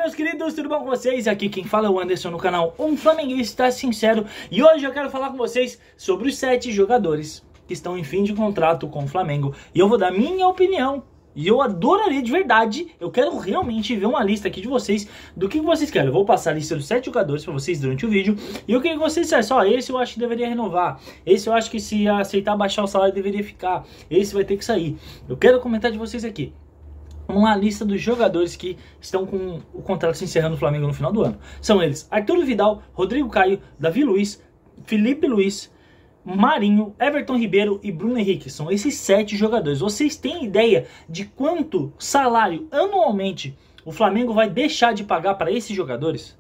meus queridos, tudo bom com vocês? Aqui quem fala é o Anderson no canal Um Flamenguista Sincero. E hoje eu quero falar com vocês sobre os 7 jogadores que estão em fim de contrato com o Flamengo. E eu vou dar minha opinião. E eu adoraria de verdade, eu quero realmente ver uma lista aqui de vocês do que vocês querem. Eu vou passar a lista dos 7 jogadores para vocês durante o vídeo. E eu queria que vocês dissessem, ó, esse eu acho que deveria renovar. Esse eu acho que se aceitar baixar o salário deveria ficar. Esse vai ter que sair. Eu quero comentar de vocês aqui uma lista dos jogadores que estão com o contrato se encerrando no Flamengo no final do ano. São eles: Arturo Vidal, Rodrigo Caio, Davi Luiz, Felipe Luiz, Marinho, Everton Ribeiro e Bruno Henrique. São esses 7 jogadores. Vocês têm ideia de quanto salário anualmente o Flamengo vai deixar de pagar para esses jogadores?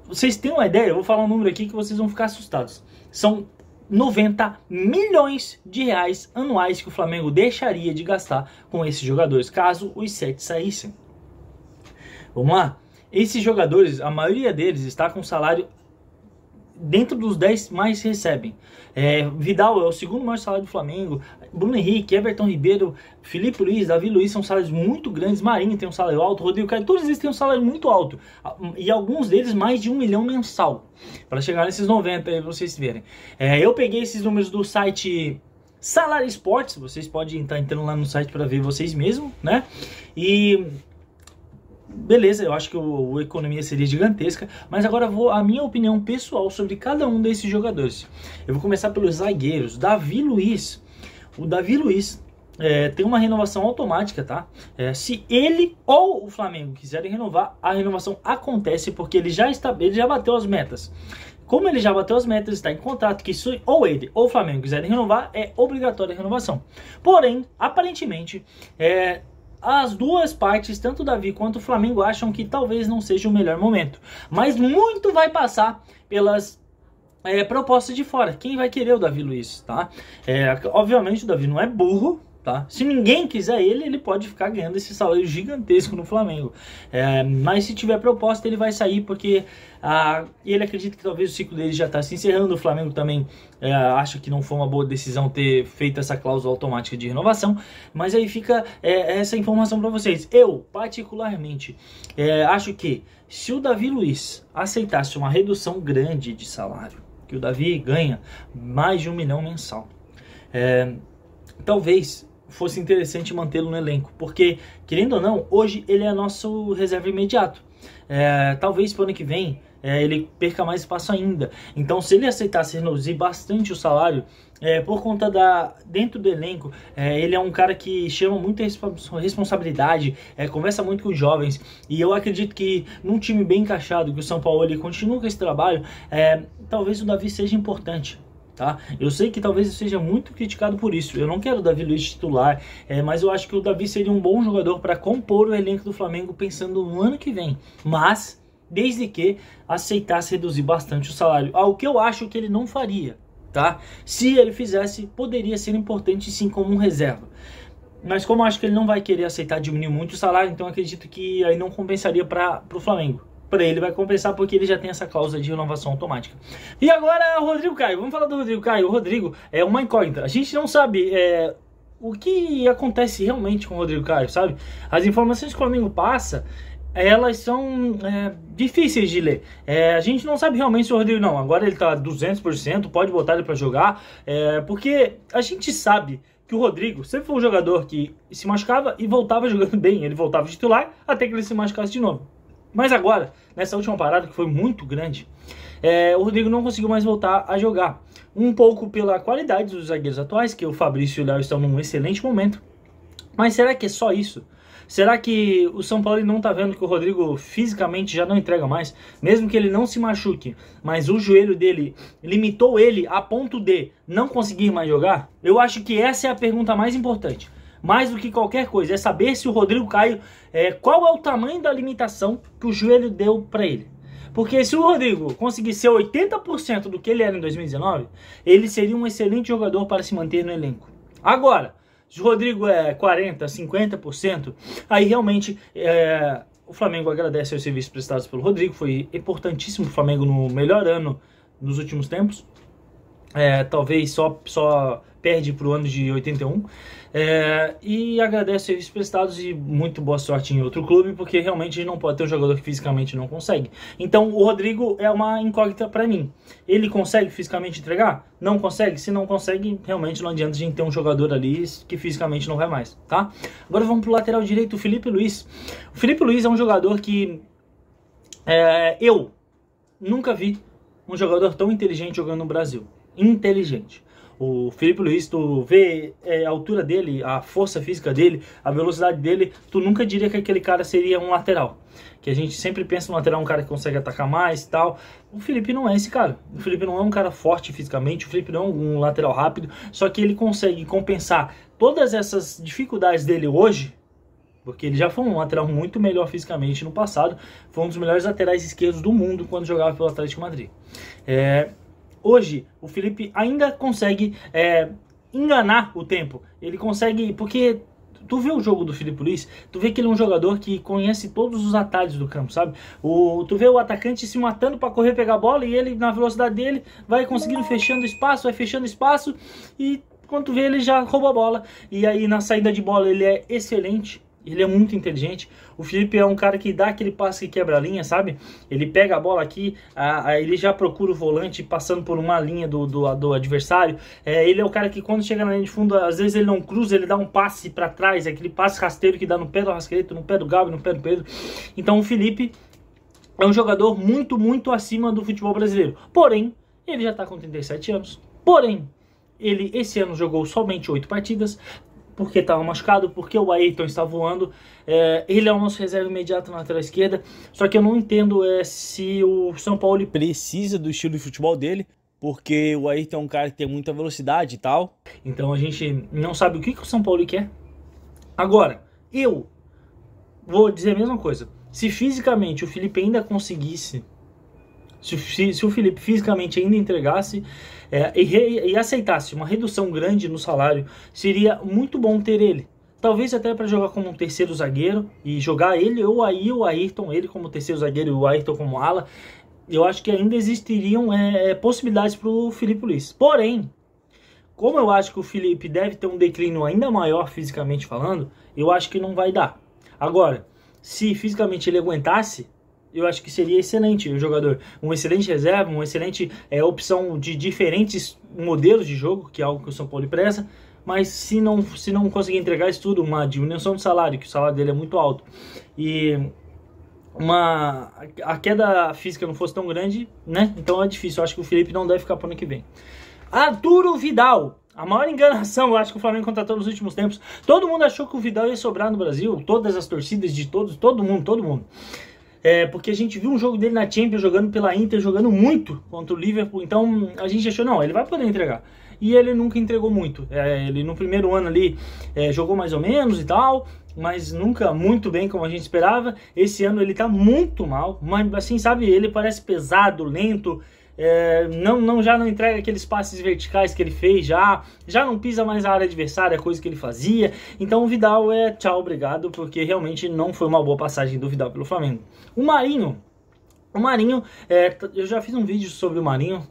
Vocês têm uma ideia? Eu vou falar um número aqui que vocês vão ficar assustados. São 90 milhões de reais anuais que o Flamengo deixaria de gastar com esses jogadores, caso os 7 saíssem. Vamos lá? Esses jogadores, a maioria deles está com salário dentro dos 10 mais recebem. Vidal é o segundo maior salário do Flamengo. Bruno Henrique, Everton Ribeiro, Felipe Luiz, Davi Luiz são salários muito grandes. Marinho tem um salário alto, Rodrigo Caio, todos eles têm um salário muito alto. E alguns deles mais de 1 milhão mensal. Para chegar nesses 90 aí, vocês verem. Eu peguei esses números do site Salário Esportes. Vocês podem estar entrando lá no site para ver vocês mesmos, né? E beleza, eu acho que a economia seria gigantesca, mas agora vou a minha opinião pessoal sobre cada um desses jogadores. Eu vou começar pelos zagueiros. Davi Luiz. O Davi Luiz tem uma renovação automática, tá? Se ele ou o Flamengo quiserem renovar, a renovação acontece porque ele já bateu as metas. Como ele já bateu as metas, está em contrato que se ou ele ou o Flamengo quiserem renovar, é obrigatória a renovação. Porém, aparentemente, as duas partes, tanto o Davi quanto o Flamengo, acham que talvez não seja o melhor momento. Mas muito vai passar pelas propostas de fora. Quem vai querer o Davi Luiz, tá? Obviamente o Davi não é burro, tá? Se ninguém quiser ele pode ficar ganhando esse salário gigantesco no Flamengo. Mas se tiver proposta, ele vai sair porque ele acredita que talvez o ciclo dele já está se encerrando. O Flamengo também acha que não foi uma boa decisão ter feito essa cláusula automática de renovação. Mas aí fica essa informação para vocês. Eu, particularmente, acho que se o Davi Luiz aceitasse uma redução grande de salário, que o Davi ganha mais de 1 milhão mensal, talvez fosse interessante mantê-lo no elenco, porque, querendo ou não, hoje ele é nosso reserva imediato. Talvez para o ano que vem ele perca mais espaço ainda. Então, se ele aceitasse reduzir bastante o salário, por conta dentro do elenco, ele é um cara que chama muita responsabilidade, conversa muito com os jovens, e eu acredito que num time bem encaixado, que o São Paulo ele continua com esse trabalho, talvez o Davi seja importante. Tá? Eu sei que talvez eu seja muito criticado por isso. Eu não quero o Davi Luiz titular, mas eu acho que o Davi seria um bom jogador para compor o elenco do Flamengo pensando no ano que vem. Mas, desde que aceitasse reduzir bastante o salário, algo que eu acho que ele não faria, tá? Se ele fizesse, poderia ser importante sim como um reserva. Mas como eu acho que ele não vai querer aceitar diminuir muito o salário, então eu acredito que aí não compensaria para o Flamengo. Para ele vai compensar porque ele já tem essa cláusula de renovação automática. E agora o Rodrigo Caio. Vamos falar do Rodrigo Caio. O Rodrigo é uma incógnita. A gente não sabe o que acontece realmente com o Rodrigo Caio, sabe? As informações que o Flamengo passa, elas são difíceis de ler. A gente não sabe realmente se o Rodrigo não. Agora ele tá 200%, pode botar ele para jogar. Porque a gente sabe que o Rodrigo sempre foi um jogador que se machucava e voltava jogando bem. Ele voltava titular até que ele se machucasse de novo. Mas agora, nessa última parada, que foi muito grande, o Rodrigo não conseguiu mais voltar a jogar. Um pouco pela qualidade dos zagueiros atuais, que o Fabrício e o Léo estão num excelente momento. Mas será que é só isso? Será que o São Paulo não está vendo que o Rodrigo fisicamente já não entrega mais? Mesmo que ele não se machuque, mas o joelho dele limitou ele a ponto de não conseguir mais jogar? Eu acho que essa é a pergunta mais importante. Mais do que qualquer coisa, é saber se o Rodrigo Caio, qual é o tamanho da limitação que o joelho deu para ele. Porque se o Rodrigo conseguir ser 80% do que ele era em 2019, ele seria um excelente jogador para se manter no elenco. Agora, se o Rodrigo é 40%, 50%, aí realmente o Flamengo agradece aos serviços prestados pelo Rodrigo. Foi importantíssimo o Flamengo no melhor ano dos últimos tempos. talvez só perde para o ano de 81, e agradece os serviços prestados e muito boa sorte em outro clube, porque realmente não pode ter um jogador que fisicamente não consegue. Então o Rodrigo é uma incógnita para mim. Ele consegue fisicamente entregar? Não consegue? Se não consegue, realmente não adianta a gente ter um jogador ali que fisicamente não vai mais, tá? Agora vamos pro lateral direito, o Felipe Luiz. O Felipe Luiz é um jogador que eu nunca vi um jogador tão inteligente jogando no Brasil. Inteligente. O Felipe Luiz, tu vê a altura dele, a força física dele, a velocidade dele, tu nunca diria que aquele cara seria um lateral. Que a gente sempre pensa no lateral um cara que consegue atacar mais e tal. O Felipe não é esse cara. O Felipe não é um cara forte fisicamente, o Felipe não é um lateral rápido, só que ele consegue compensar todas essas dificuldades dele hoje, porque ele já foi um lateral muito melhor fisicamente no passado, foi um dos melhores laterais esquerdos do mundo quando jogava pelo Atlético de Madrid. Hoje, o Felipe ainda consegue enganar o tempo. Ele consegue, porque tu vê o jogo do Felipe Luiz, tu vê que ele é um jogador que conhece todos os atalhos do campo, sabe? Tu vê o atacante se matando para correr pegar a bola e ele, na velocidade dele, vai conseguindo fechando espaço, vai fechando espaço e quando tu vê ele já rouba a bola. E aí na saída de bola ele é excelente. Ele é muito inteligente. O Felipe é um cara que dá aquele passe que quebra a linha, sabe? Ele pega a bola aqui, ele já procura o volante passando por uma linha do adversário. Ele é o cara que quando chega na linha de fundo, às vezes ele não cruza, ele dá um passe para trás, aquele passe rasteiro que dá no pé do Arrascaeta, no pé do Gabi, no pé do Pedro. Então o Felipe é um jogador muito, muito acima do futebol brasileiro. Porém, ele já está com 37 anos. Porém, ele esse ano jogou somente 8 partidas. Porque estava machucado, porque o Ayrton está voando. Ele é o nosso reserva imediato na lateral esquerda. Só que eu não entendo se o São Paulo precisa do estilo de futebol dele, porque o Ayrton é um cara que tem muita velocidade e tal. Então a gente não sabe o que o São Paulo quer. Agora, eu vou dizer a mesma coisa. Se fisicamente o Felipe ainda conseguisse, se o Felipe fisicamente ainda entregasse e aceitasse uma redução grande no salário, seria muito bom ter ele. Talvez até para jogar como um terceiro zagueiro e jogar ele ou aí o Ayrton, ele como terceiro zagueiro e o Ayrton como ala. Eu acho que ainda existiriam possibilidades para o Felipe Luiz. Porém, como eu acho que o Felipe deve ter um declínio ainda maior fisicamente falando, eu acho que não vai dar. Agora, se fisicamente ele aguentasse, eu acho que seria excelente o jogador, um excelente reserva, uma excelente opção de diferentes modelos de jogo, que é algo que o São Paulo preza, mas se não conseguir entregar isso tudo, uma diminuição de salário, que o salário dele é muito alto, e a queda física não fosse tão grande, né? Então é difícil, eu acho que o Felipe não deve ficar para o ano que vem. Arturo Vidal. A maior enganação, eu acho que o Flamengo contratou nos últimos tempos. Todo mundo achou que o Vidal ia sobrar no Brasil, todas as torcidas de todo mundo. Porque a gente viu um jogo dele na Champions jogando pela Inter, jogando muito contra o Liverpool, então a gente achou, não, ele vai poder entregar. E ele nunca entregou muito. Ele no primeiro ano ali jogou mais ou menos e tal, mas nunca muito bem como a gente esperava. Esse ano ele tá muito mal, mas assim, sabe, ele parece pesado, lento, já não entrega aqueles passes verticais que ele fez, já não pisa mais na área adversária, coisa que ele fazia. Então o Vidal tchau, obrigado, porque realmente não foi uma boa passagem do Vidal pelo Flamengo. O Marinho, eu já fiz um vídeo sobre o Marinho,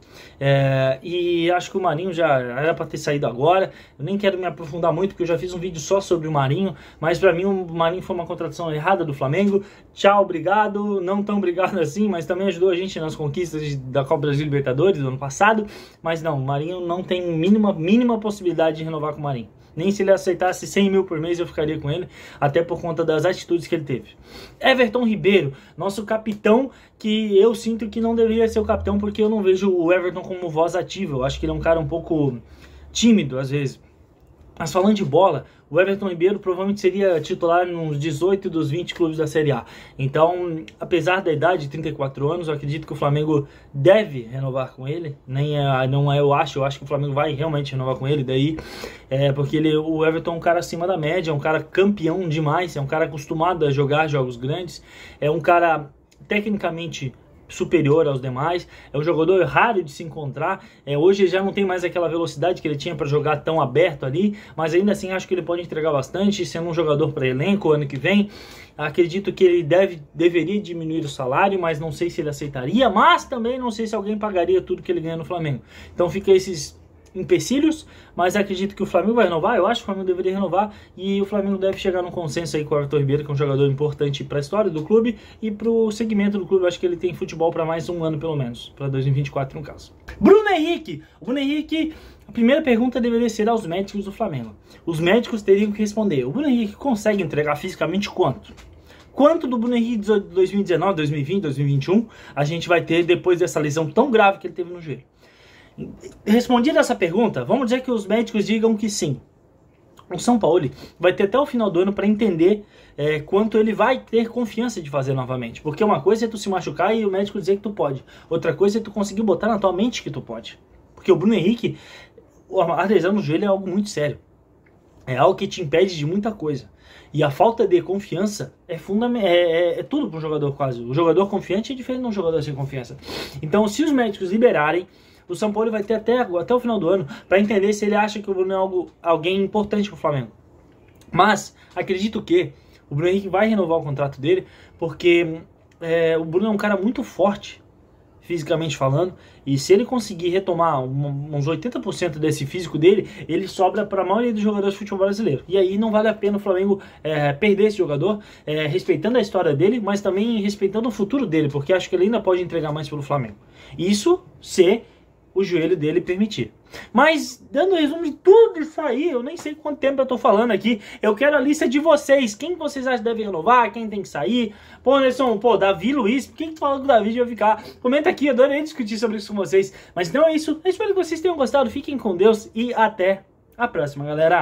e acho que o Marinho já era para ter saído agora. Eu nem quero me aprofundar muito, porque eu já fiz um vídeo só sobre o Marinho, mas para mim o Marinho foi uma contratação errada do Flamengo. Tchau, obrigado, não tão obrigado assim, mas também ajudou a gente nas conquistas da Copa Brasil Libertadores do ano passado. Mas não, o Marinho não tem mínima possibilidade de renovar com o Marinho. Nem se ele aceitasse 100 mil por mês eu ficaria com ele, até por conta das atitudes que ele teve. Everton Ribeiro, nosso capitão, que eu sinto que não deveria ser o capitão, porque eu não vejo o Everton como voz ativa. Eu acho que ele é um cara um pouco tímido às vezes. Mas falando de bola, o Everton Ribeiro provavelmente seria titular nos 18 dos 20 clubes da Série A. Então, apesar da idade de 34 anos, eu acredito que o Flamengo deve renovar com ele. Eu acho que o Flamengo vai realmente renovar com ele. Daí, porque o Everton é um cara acima da média, é um cara campeão demais, é um cara acostumado a jogar jogos grandes, é um cara tecnicamente superior aos demais, é um jogador raro de se encontrar. Hoje ele já não tem mais aquela velocidade que ele tinha para jogar tão aberto ali, mas ainda assim acho que ele pode entregar bastante, sendo um jogador para elenco ano que vem. Acredito que ele deveria diminuir o salário, mas não sei se ele aceitaria, mas também não sei se alguém pagaria tudo que ele ganha no Flamengo. Então fica esses empecilhos, mas acredito que o Flamengo vai renovar. Eu acho que o Flamengo deveria renovar e o Flamengo deve chegar num consenso aí com o Everton Ribeiro, que é um jogador importante para a história do clube e para o segmento do clube. Eu acho que ele tem futebol para mais um ano pelo menos, para 2024 no caso. Bruno Henrique! O Bruno Henrique, a primeira pergunta deveria ser aos médicos do Flamengo. Os médicos teriam que responder: o Bruno Henrique consegue entregar fisicamente quanto? Quanto do Bruno Henrique de 2019, 2020, 2021 a gente vai ter depois dessa lesão tão grave que ele teve no joelho? Respondida essa pergunta, vamos dizer que os médicos digam que sim. O São Paulo vai ter até o final do ano para entender quanto ele vai ter confiança de fazer novamente. Porque uma coisa é tu se machucar e o médico dizer que tu pode. Outra coisa é tu conseguir botar na tua mente que tu pode. Porque o Bruno Henrique, a lesão no joelho é algo muito sério. É algo que te impede de muita coisa. E a falta de confiança é tudo para um jogador quase. O jogador confiante é diferente de um jogador sem confiança. Então, se os médicos liberarem, o São Paulo vai ter até o final do ano para entender se ele acha que o Bruno é alguém importante para o Flamengo. Mas acredito que o Bruno Henrique vai renovar o contrato dele, porque o Bruno é um cara muito forte, fisicamente falando, e se ele conseguir retomar uns 80% desse físico dele, ele sobra para a maioria dos jogadores de futebol brasileiro. E aí não vale a pena o Flamengo perder esse jogador, respeitando a história dele, mas também respeitando o futuro dele, porque acho que ele ainda pode entregar mais pelo Flamengo. Isso se o joelho dele permitir. Mas, dando um resumo de tudo isso aí, eu nem sei quanto tempo eu tô falando aqui, eu quero a lista de vocês. Quem vocês acham que deve renovar, quem tem que sair? Pô, Anderson, Davi Luiz, quem falou que o Davi vai ficar? Comenta aqui, eu adorei discutir sobre isso com vocês. Mas não é isso, eu espero que vocês tenham gostado, fiquem com Deus e até a próxima, galera.